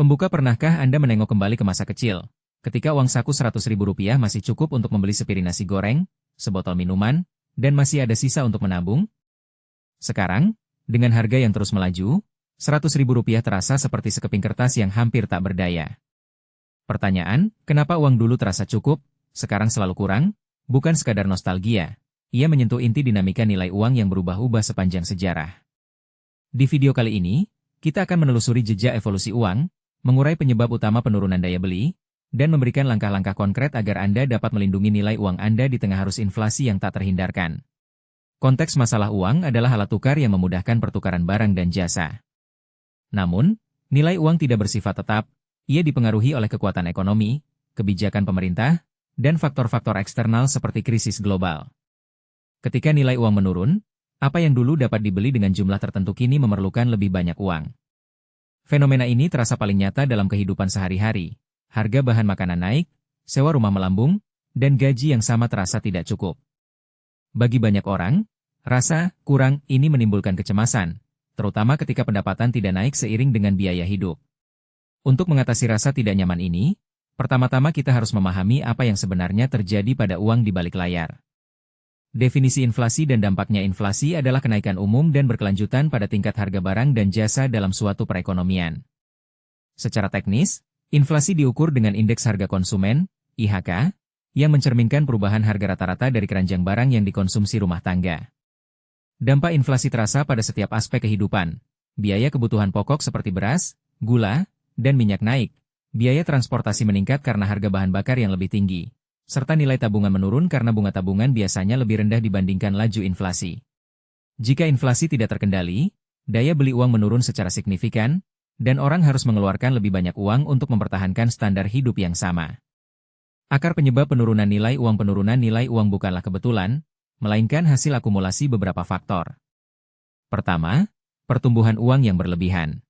Pembuka, pernahkah Anda menengok kembali ke masa kecil, ketika uang saku Rp100.000 masih cukup untuk membeli sepiring nasi goreng, sebotol minuman, dan masih ada sisa untuk menabung? Sekarang, dengan harga yang terus melaju, Rp100.000 terasa seperti sekeping kertas yang hampir tak berdaya. Pertanyaan, kenapa uang dulu terasa cukup, sekarang selalu kurang? Bukan sekadar nostalgia. Ia menyentuh inti dinamika nilai uang yang berubah-ubah sepanjang sejarah. Di video kali ini, kita akan menelusuri jejak evolusi uang, mengurai penyebab utama penurunan daya beli, dan memberikan langkah-langkah konkret agar Anda dapat melindungi nilai uang Anda di tengah arus inflasi yang tak terhindarkan. Konteks masalah uang adalah alat tukar yang memudahkan pertukaran barang dan jasa. Namun, nilai uang tidak bersifat tetap, ia dipengaruhi oleh kekuatan ekonomi, kebijakan pemerintah, dan faktor-faktor eksternal seperti krisis global. Ketika nilai uang menurun, apa yang dulu dapat dibeli dengan jumlah tertentu kini memerlukan lebih banyak uang. Fenomena ini terasa paling nyata dalam kehidupan sehari-hari. Harga bahan makanan naik, sewa rumah melambung, dan gaji yang sama terasa tidak cukup. Bagi banyak orang, rasa kurang ini menimbulkan kecemasan, terutama ketika pendapatan tidak naik seiring dengan biaya hidup. Untuk mengatasi rasa tidak nyaman ini, pertama-tama kita harus memahami apa yang sebenarnya terjadi pada uang di balik layar. Definisi inflasi dan dampaknya. Inflasi adalah kenaikan umum dan berkelanjutan pada tingkat harga barang dan jasa dalam suatu perekonomian. Secara teknis, inflasi diukur dengan indeks harga konsumen, IHK, yang mencerminkan perubahan harga rata-rata dari keranjang barang yang dikonsumsi rumah tangga. Dampak inflasi terasa pada setiap aspek kehidupan. Biaya kebutuhan pokok seperti beras, gula, dan minyak naik. Biaya transportasi meningkat karena harga bahan bakar yang lebih tinggi, serta nilai tabungan menurun karena bunga tabungan biasanya lebih rendah dibandingkan laju inflasi. Jika inflasi tidak terkendali, daya beli uang menurun secara signifikan, dan orang harus mengeluarkan lebih banyak uang untuk mempertahankan standar hidup yang sama. Akar penyebab penurunan nilai uang. Penurunan nilai uang bukanlah kebetulan, melainkan hasil akumulasi beberapa faktor. Pertama, pertumbuhan uang yang berlebihan.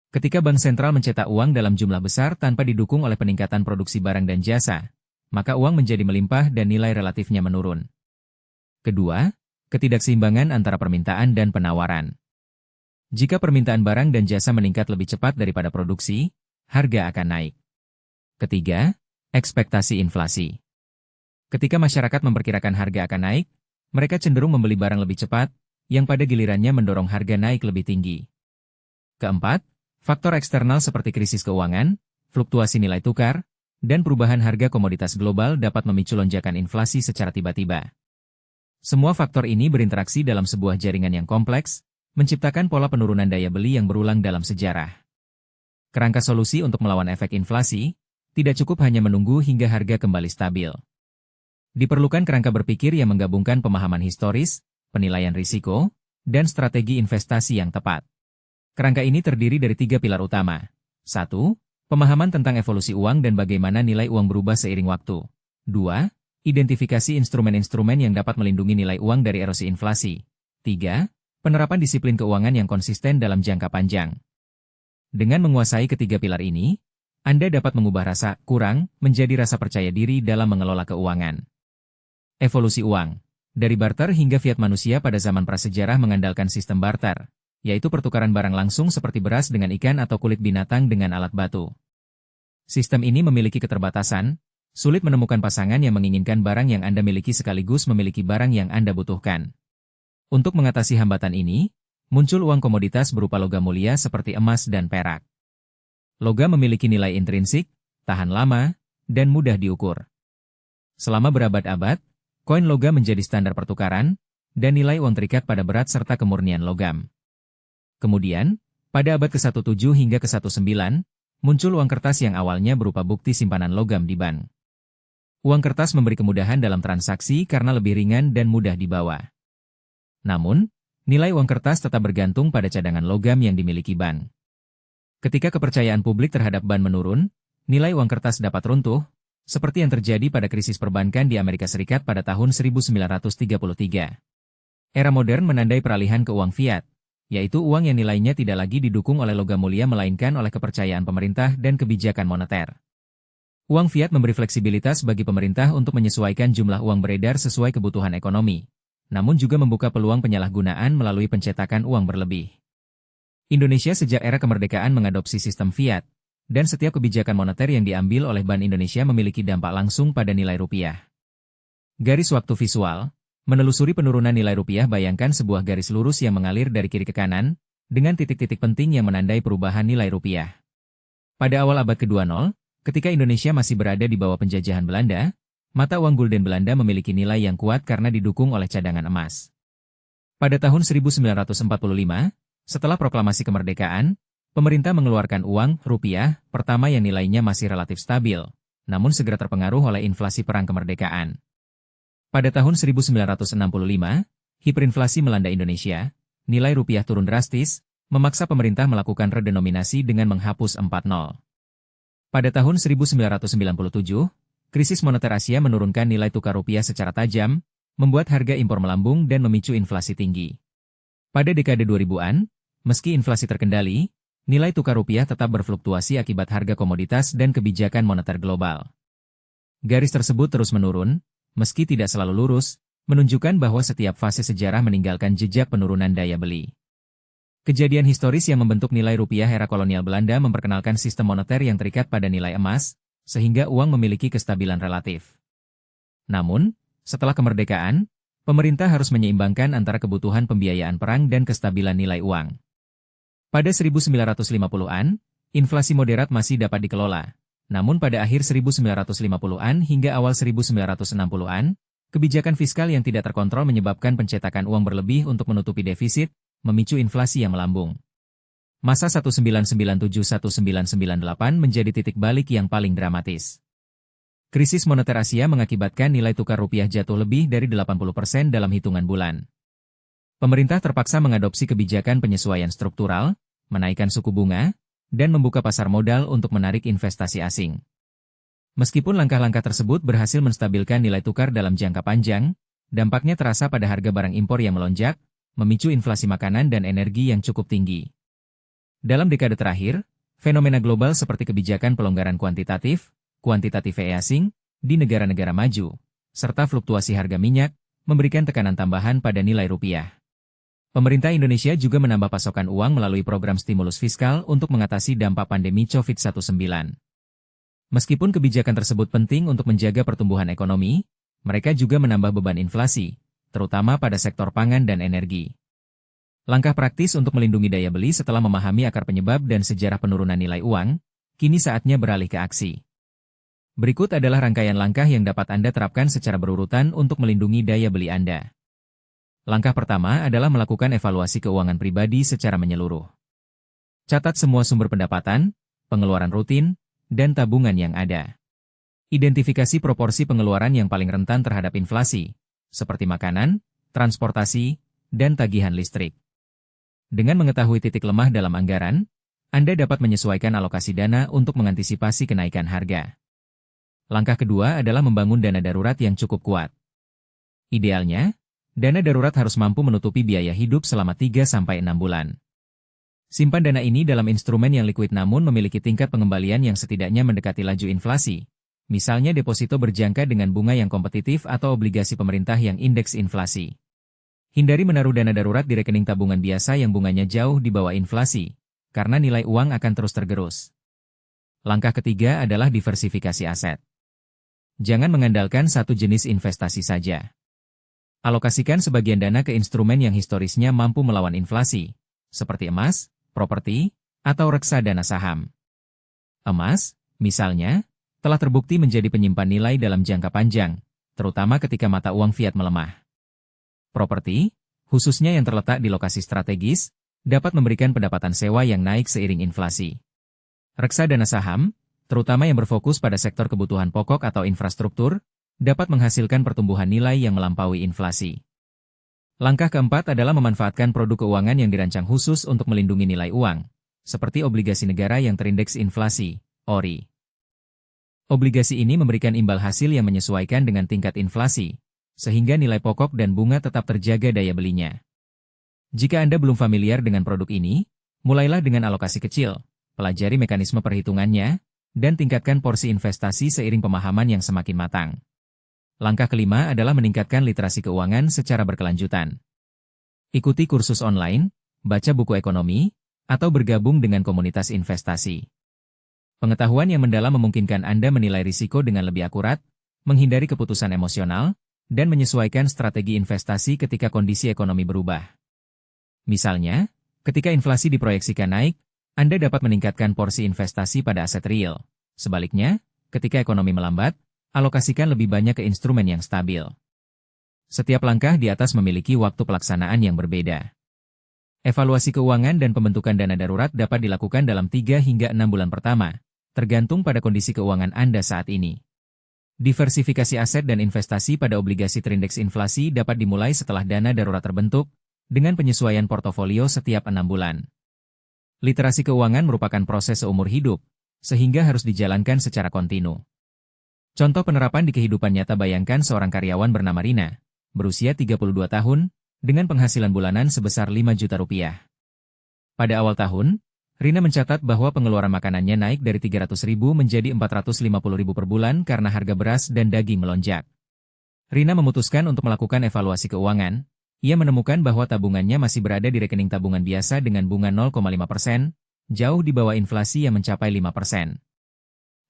Ketika bank sentral mencetak uang dalam jumlah besar tanpa didukung oleh peningkatan produksi barang dan jasa, maka uang menjadi melimpah dan nilai relatifnya menurun. Kedua, ketidakseimbangan antara permintaan dan penawaran. Jika permintaan barang dan jasa meningkat lebih cepat daripada produksi, harga akan naik. Ketiga, ekspektasi inflasi. Ketika masyarakat memperkirakan harga akan naik, mereka cenderung membeli barang lebih cepat, yang pada gilirannya mendorong harga naik lebih tinggi. Keempat, faktor eksternal seperti krisis keuangan, fluktuasi nilai tukar, dan perubahan harga komoditas global dapat memicu lonjakan inflasi secara tiba-tiba. Semua faktor ini berinteraksi dalam sebuah jaringan yang kompleks, menciptakan pola penurunan daya beli yang berulang dalam sejarah. Kerangka solusi untuk melawan efek inflasi, tidak cukup hanya menunggu hingga harga kembali stabil. Diperlukan kerangka berpikir yang menggabungkan pemahaman historis, penilaian risiko, dan strategi investasi yang tepat. Kerangka ini terdiri dari 3 pilar utama. 1. Pemahaman tentang evolusi uang dan bagaimana nilai uang berubah seiring waktu. 2. Identifikasi instrumen-instrumen yang dapat melindungi nilai uang dari erosi inflasi. 3. Penerapan disiplin keuangan yang konsisten dalam jangka panjang. Dengan menguasai ketiga pilar ini, Anda dapat mengubah rasa kurang menjadi rasa percaya diri dalam mengelola keuangan. Evolusi uang. Dari barter hingga fiat, manusia pada zaman prasejarah mengandalkan sistem barter, yaitu pertukaran barang langsung seperti beras dengan ikan atau kulit binatang dengan alat batu. Sistem ini memiliki keterbatasan, sulit menemukan pasangan yang menginginkan barang yang Anda miliki sekaligus memiliki barang yang Anda butuhkan. Untuk mengatasi hambatan ini, muncul uang komoditas berupa logam mulia seperti emas dan perak. Logam memiliki nilai intrinsik, tahan lama, dan mudah diukur. Selama berabad-abad, koin logam menjadi standar pertukaran, dan nilai uang terikat pada berat serta kemurnian logam. Kemudian, pada abad ke-17 hingga ke-19, muncul uang kertas yang awalnya berupa bukti simpanan logam di bank. Uang kertas memberi kemudahan dalam transaksi karena lebih ringan dan mudah dibawa. Namun, nilai uang kertas tetap bergantung pada cadangan logam yang dimiliki bank. Ketika kepercayaan publik terhadap bank menurun, nilai uang kertas dapat runtuh, seperti yang terjadi pada krisis perbankan di Amerika Serikat pada tahun 1933. Era modern menandai peralihan ke uang fiat, yaitu uang yang nilainya tidak lagi didukung oleh logam mulia melainkan oleh kepercayaan pemerintah dan kebijakan moneter. Uang fiat memberi fleksibilitas bagi pemerintah untuk menyesuaikan jumlah uang beredar sesuai kebutuhan ekonomi, namun juga membuka peluang penyalahgunaan melalui pencetakan uang berlebih. Indonesia sejak era kemerdekaan mengadopsi sistem fiat, dan setiap kebijakan moneter yang diambil oleh Bank Indonesia memiliki dampak langsung pada nilai rupiah. Garis waktu visual, menelusuri penurunan nilai rupiah. Bayangkan sebuah garis lurus yang mengalir dari kiri ke kanan, dengan titik-titik penting yang menandai perubahan nilai rupiah. Pada awal abad ke-20, ketika Indonesia masih berada di bawah penjajahan Belanda, mata uang gulden Belanda memiliki nilai yang kuat karena didukung oleh cadangan emas. Pada tahun 1945, setelah proklamasi kemerdekaan, pemerintah mengeluarkan uang rupiah pertama yang nilainya masih relatif stabil, namun segera terpengaruh oleh inflasi perang kemerdekaan. Pada tahun 1965, hiperinflasi melanda Indonesia, nilai rupiah turun drastis, memaksa pemerintah melakukan redenominasi dengan menghapus 4 nol. Pada tahun 1997, krisis moneter Asia menurunkan nilai tukar rupiah secara tajam, membuat harga impor melambung dan memicu inflasi tinggi. Pada dekade 2000-an, meski inflasi terkendali, nilai tukar rupiah tetap berfluktuasi akibat harga komoditas dan kebijakan moneter global. Garis tersebut terus menurun, meski tidak selalu lurus, menunjukkan bahwa setiap fase sejarah meninggalkan jejak penurunan daya beli. Kejadian historis yang membentuk nilai rupiah era kolonial Belanda memperkenalkan sistem moneter yang terikat pada nilai emas, sehingga uang memiliki kestabilan relatif. Namun, setelah kemerdekaan, pemerintah harus menyeimbangkan antara kebutuhan pembiayaan perang dan kestabilan nilai uang. Pada 1950-an, inflasi moderat masih dapat dikelola. Namun pada akhir 1950-an hingga awal 1960-an, kebijakan fiskal yang tidak terkontrol menyebabkan pencetakan uang berlebih untuk menutupi defisit, memicu inflasi yang melambung. Masa 1997-1998 menjadi titik balik yang paling dramatis. Krisis moneter Asia mengakibatkan nilai tukar rupiah jatuh lebih dari 80% dalam hitungan bulan. Pemerintah terpaksa mengadopsi kebijakan penyesuaian struktural, menaikkan suku bunga, dan membuka pasar modal untuk menarik investasi asing. Meskipun langkah-langkah tersebut berhasil menstabilkan nilai tukar dalam jangka panjang, dampaknya terasa pada harga barang impor yang melonjak, memicu inflasi makanan dan energi yang cukup tinggi. Dalam dekade terakhir, fenomena global seperti kebijakan pelonggaran kuantitatif asing, di negara-negara maju, serta fluktuasi harga minyak, memberikan tekanan tambahan pada nilai rupiah. Pemerintah Indonesia juga menambah pasokan uang melalui program stimulus fiskal untuk mengatasi dampak pandemi COVID-19. Meskipun kebijakan tersebut penting untuk menjaga pertumbuhan ekonomi, mereka juga menambah beban inflasi, terutama pada sektor pangan dan energi. Langkah praktis untuk melindungi daya beli setelah memahami akar penyebab dan sejarah penurunan nilai uang, kini saatnya beralih ke aksi. Berikut adalah rangkaian langkah yang dapat Anda terapkan secara berurutan untuk melindungi daya beli Anda. Langkah pertama adalah melakukan evaluasi keuangan pribadi secara menyeluruh. Catat semua sumber pendapatan, pengeluaran rutin, dan tabungan yang ada. Identifikasi proporsi pengeluaran yang paling rentan terhadap inflasi, seperti makanan, transportasi, dan tagihan listrik. Dengan mengetahui titik lemah dalam anggaran, Anda dapat menyesuaikan alokasi dana untuk mengantisipasi kenaikan harga. Langkah kedua adalah membangun dana darurat yang cukup kuat. Idealnya, dana darurat harus mampu menutupi biaya hidup selama 3-6 bulan. Simpan dana ini dalam instrumen yang likuid namun memiliki tingkat pengembalian yang setidaknya mendekati laju inflasi, misalnya deposito berjangka dengan bunga yang kompetitif atau obligasi pemerintah yang indeks inflasi. Hindari menaruh dana darurat di rekening tabungan biasa yang bunganya jauh di bawah inflasi, karena nilai uang akan terus tergerus. Langkah ketiga adalah diversifikasi aset. Jangan mengandalkan satu jenis investasi saja. Alokasikan sebagian dana ke instrumen yang historisnya mampu melawan inflasi, seperti emas, properti, atau reksadana saham. Emas, misalnya, telah terbukti menjadi penyimpan nilai dalam jangka panjang, terutama ketika mata uang fiat melemah. Properti, khususnya yang terletak di lokasi strategis, dapat memberikan pendapatan sewa yang naik seiring inflasi. Reksadana saham, terutama yang berfokus pada sektor kebutuhan pokok atau infrastruktur, dapat menghasilkan pertumbuhan nilai yang melampaui inflasi. Langkah keempat adalah memanfaatkan produk keuangan yang dirancang khusus untuk melindungi nilai uang, seperti obligasi negara yang terindeks inflasi, ORI. Obligasi ini memberikan imbal hasil yang menyesuaikan dengan tingkat inflasi, sehingga nilai pokok dan bunga tetap terjaga daya belinya. Jika Anda belum familiar dengan produk ini, mulailah dengan alokasi kecil, pelajari mekanisme perhitungannya, dan tingkatkan porsi investasi seiring pemahaman yang semakin matang. Langkah kelima adalah meningkatkan literasi keuangan secara berkelanjutan. Ikuti kursus online, baca buku ekonomi, atau bergabung dengan komunitas investasi. Pengetahuan yang mendalam memungkinkan Anda menilai risiko dengan lebih akurat, menghindari keputusan emosional, dan menyesuaikan strategi investasi ketika kondisi ekonomi berubah. Misalnya, ketika inflasi diproyeksikan naik, Anda dapat meningkatkan porsi investasi pada aset real. Sebaliknya, ketika ekonomi melambat, alokasikan lebih banyak ke instrumen yang stabil. Setiap langkah di atas memiliki waktu pelaksanaan yang berbeda. Evaluasi keuangan dan pembentukan dana darurat dapat dilakukan dalam 3 hingga 6 bulan pertama, tergantung pada kondisi keuangan Anda saat ini. Diversifikasi aset dan investasi pada obligasi terindeks inflasi dapat dimulai setelah dana darurat terbentuk, dengan penyesuaian portofolio setiap 6 bulan. Literasi keuangan merupakan proses seumur hidup, sehingga harus dijalankan secara kontinu. Contoh penerapan di kehidupan nyata: bayangkan seorang karyawan bernama Rina, berusia 32 tahun, dengan penghasilan bulanan sebesar 5 juta rupiah. Pada awal tahun, Rina mencatat bahwa pengeluaran makanannya naik dari 300.000 menjadi 450.000 per bulan karena harga beras dan daging melonjak. Rina memutuskan untuk melakukan evaluasi keuangan. Ia menemukan bahwa tabungannya masih berada di rekening tabungan biasa dengan bunga 0,5%, jauh di bawah inflasi yang mencapai 5%.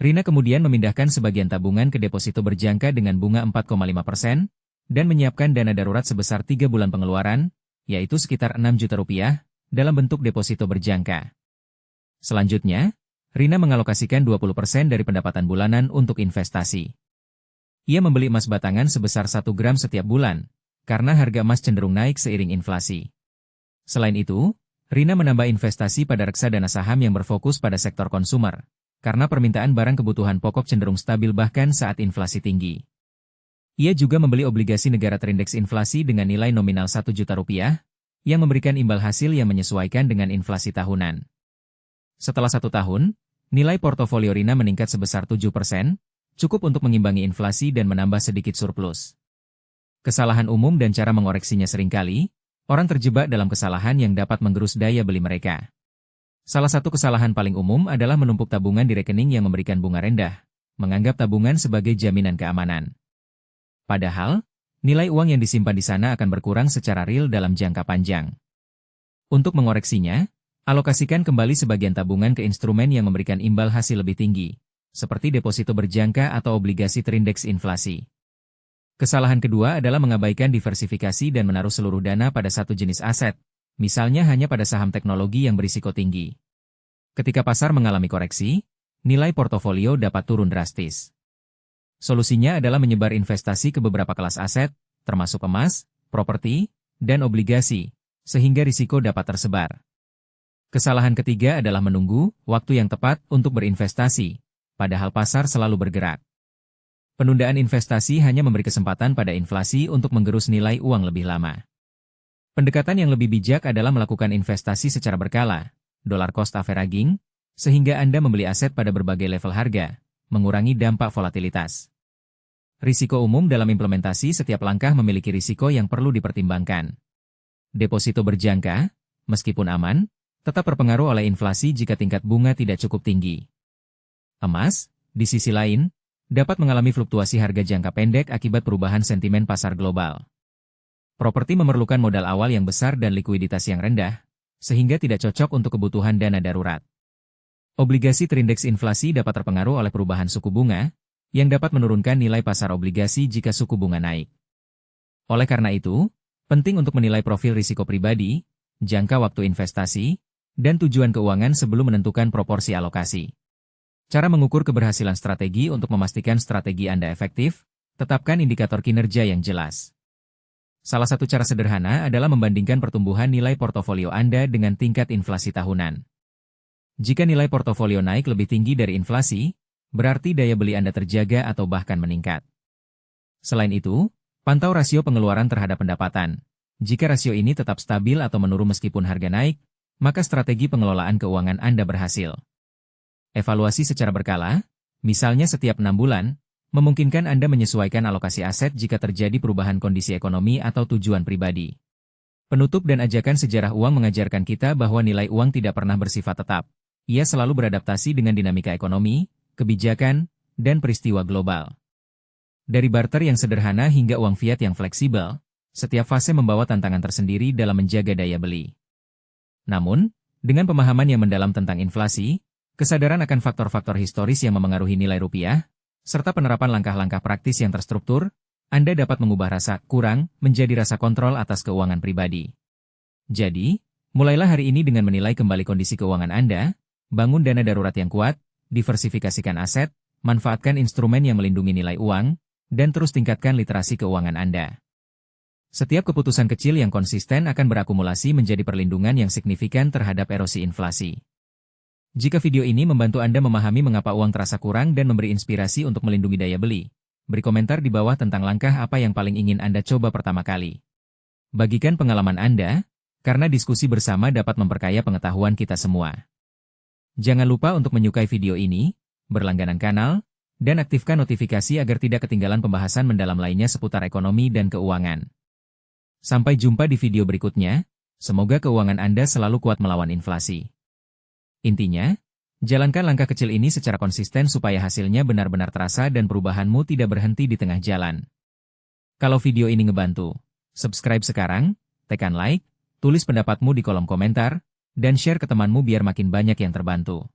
Rina kemudian memindahkan sebagian tabungan ke deposito berjangka dengan bunga 4,5%, dan menyiapkan dana darurat sebesar 3 bulan pengeluaran, yaitu sekitar 6 juta rupiah, dalam bentuk deposito berjangka. Selanjutnya, Rina mengalokasikan 20% dari pendapatan bulanan untuk investasi. Ia membeli emas batangan sebesar 1 gram setiap bulan, karena harga emas cenderung naik seiring inflasi. Selain itu, Rina menambah investasi pada reksadana saham yang berfokus pada sektor konsumer, karena permintaan barang kebutuhan pokok cenderung stabil bahkan saat inflasi tinggi. Ia juga membeli obligasi negara terindeks inflasi dengan nilai nominal 1 juta rupiah, yang memberikan imbal hasil yang menyesuaikan dengan inflasi tahunan. Setelah 1 tahun, nilai portofolio Rina meningkat sebesar 7%, cukup untuk mengimbangi inflasi dan menambah sedikit surplus. Kesalahan umum dan cara mengoreksinya: seringkali, orang terjebak dalam kesalahan yang dapat menggerus daya beli mereka. Salah satu kesalahan paling umum adalah menumpuk tabungan di rekening yang memberikan bunga rendah, menganggap tabungan sebagai jaminan keamanan. Padahal, nilai uang yang disimpan di sana akan berkurang secara real dalam jangka panjang. Untuk mengoreksinya, alokasikan kembali sebagian tabungan ke instrumen yang memberikan imbal hasil lebih tinggi, seperti deposito berjangka atau obligasi terindeks inflasi. Kesalahan kedua adalah mengabaikan diversifikasi dan menaruh seluruh dana pada satu jenis aset, misalnya hanya pada saham teknologi yang berisiko tinggi. Ketika pasar mengalami koreksi, nilai portofolio dapat turun drastis. Solusinya adalah menyebar investasi ke beberapa kelas aset, termasuk emas, properti, dan obligasi, sehingga risiko dapat tersebar. Kesalahan ketiga adalah menunggu waktu yang tepat untuk berinvestasi, padahal pasar selalu bergerak. Penundaan investasi hanya memberi kesempatan pada inflasi untuk menggerus nilai uang lebih lama. Pendekatan yang lebih bijak adalah melakukan investasi secara berkala, dollar cost averaging, sehingga Anda membeli aset pada berbagai level harga, mengurangi dampak volatilitas. Risiko umum dalam implementasi: setiap langkah memiliki risiko yang perlu dipertimbangkan. Deposito berjangka, meskipun aman, tetap terpengaruh oleh inflasi jika tingkat bunga tidak cukup tinggi. Emas, di sisi lain, dapat mengalami fluktuasi harga jangka pendek akibat perubahan sentimen pasar global. Properti memerlukan modal awal yang besar dan likuiditas yang rendah, sehingga tidak cocok untuk kebutuhan dana darurat. Obligasi terindeks inflasi dapat terpengaruh oleh perubahan suku bunga, yang dapat menurunkan nilai pasar obligasi jika suku bunga naik. Oleh karena itu, penting untuk menilai profil risiko pribadi, jangka waktu investasi, dan tujuan keuangan sebelum menentukan proporsi alokasi. Cara mengukur keberhasilan strategi: untuk memastikan strategi Anda efektif, tetapkan indikator kinerja yang jelas. Salah satu cara sederhana adalah membandingkan pertumbuhan nilai portofolio Anda dengan tingkat inflasi tahunan. Jika nilai portofolio naik lebih tinggi dari inflasi, berarti daya beli Anda terjaga atau bahkan meningkat. Selain itu, pantau rasio pengeluaran terhadap pendapatan. Jika rasio ini tetap stabil atau menurun meskipun harga naik, maka strategi pengelolaan keuangan Anda berhasil. Evaluasi secara berkala, misalnya setiap 6 bulan, memungkinkan Anda menyesuaikan alokasi aset jika terjadi perubahan kondisi ekonomi atau tujuan pribadi. Penutup dan ajakan: sejarah uang mengajarkan kita bahwa nilai uang tidak pernah bersifat tetap. Ia selalu beradaptasi dengan dinamika ekonomi, kebijakan, dan peristiwa global. Dari barter yang sederhana hingga uang fiat yang fleksibel, setiap fase membawa tantangan tersendiri dalam menjaga daya beli. Namun, dengan pemahaman yang mendalam tentang inflasi, Kesadaran akan faktor-faktor historis yang memengaruhi nilai rupiah, serta penerapan langkah-langkah praktis yang terstruktur, Anda dapat mengubah rasa kurang menjadi rasa kontrol atas keuangan pribadi. Jadi, mulailah hari ini dengan menilai kembali kondisi keuangan Anda, bangun dana darurat yang kuat, diversifikasikan aset, manfaatkan instrumen yang melindungi nilai uang, dan terus tingkatkan literasi keuangan Anda. Setiap keputusan kecil yang konsisten akan berakumulasi menjadi perlindungan yang signifikan terhadap erosi inflasi. Jika video ini membantu Anda memahami mengapa uang terasa kurang dan memberi inspirasi untuk melindungi daya beli, beri komentar di bawah tentang langkah apa yang paling ingin Anda coba pertama kali. Bagikan pengalaman Anda, karena diskusi bersama dapat memperkaya pengetahuan kita semua. Jangan lupa untuk menyukai video ini, berlangganan kanal, dan aktifkan notifikasi agar tidak ketinggalan pembahasan mendalam lainnya seputar ekonomi dan keuangan. Sampai jumpa di video berikutnya, semoga keuangan Anda selalu kuat melawan inflasi. Intinya, jalankan langkah kecil ini secara konsisten supaya hasilnya benar-benar terasa dan perubahanmu tidak berhenti di tengah jalan. Kalau video ini ngebantu, subscribe sekarang, tekan like, tulis pendapatmu di kolom komentar, dan share ke temanmu biar makin banyak yang terbantu.